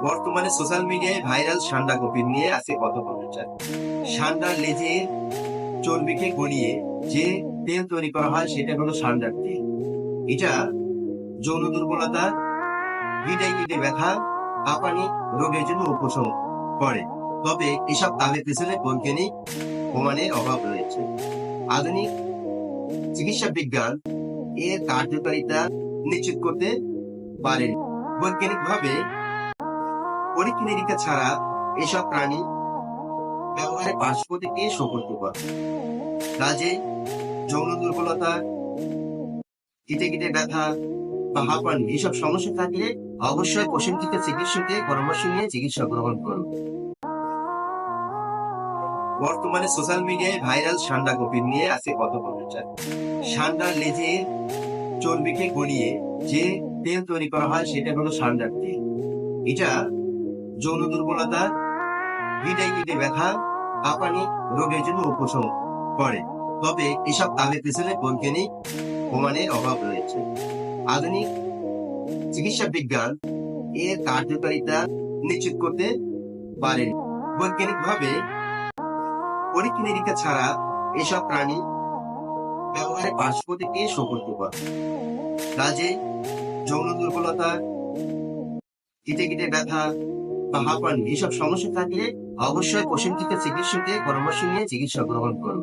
বর্তমানে সোশ্যাল মিডিয়ায় ভাইরাল ষান্ডা কপির নিয়ে আছে কথা বলতে চাই। ষান্ডার লেজে চর্বিকে গলিয়ে যে তেল তৈরি করা হয় সেটা হলো ষান্ডার তেল। এটা যৌন দুর্বলতা, গিটে ব্যথা, হাঁপানি রোগের জন্য উপশম করে। তবে এসব তাদের পেছনে বৈজ্ঞানিক প্রমাণের অভাব রয়েছে। আধুনিক চিকিৎসা বিজ্ঞান এর কার্যকারিতা নিশ্চিত করতে পারেনি। বৈজ্ঞানিকভাবে পরীক্ষা নিরীক্ষা ছাড়া এসব প্রাণী ব্যবহারের পার্শ্ব প্রতিক্রিয়া সতর্ককর। কাজে যৌন দুর্বলতা, গিটে ব্যথা বা হাঁপানি এসব সমস্যা থাকলে অবশ্যই প্রশিক্ষিত চিকিৎসকের পরামর্শ নিয়ে চিকিৎসা গ্রহণ করুন। বর্তমানে সোশ্যাল মিডিয়ায় ভাইরাল ষান্ডা কপির নিয়ে আছে কথা বলতে চাই। ষান্ডার লেজে চর্বিকে গলিয়ে যে তেল তৈরি করা হয় সেটা হলো ষান্ডার তেল। এটা যৌন দুর্বলতা, গিটে ব্যথা, হাঁপানি রোগের জন্য উপশম করে। তবে এসব তাদের পেছনে বৈজ্ঞানিক প্রমাণের অভাব রয়েছে। আধুনিক চিকিৎসা বিজ্ঞান এর কার্যকারিতা নিশ্চিত করতে পারেনি। বৈজ্ঞানিকভাবে পরীক্ষা নিরীক্ষা ছাড়া এসব প্রাণী ব্যবহারের পার্শ্ব প্রতিক্রিয়া সতর্ককর। কাজে যৌন দুর্বলতা, গিটে ব্যথা বা হাঁপানি এসব সমস্যা থাকলে অবশ্যই প্রশিক্ষিত চিকিৎসকের পরামর্শ নিয়ে চিকিৎসা গ্রহণ করুন।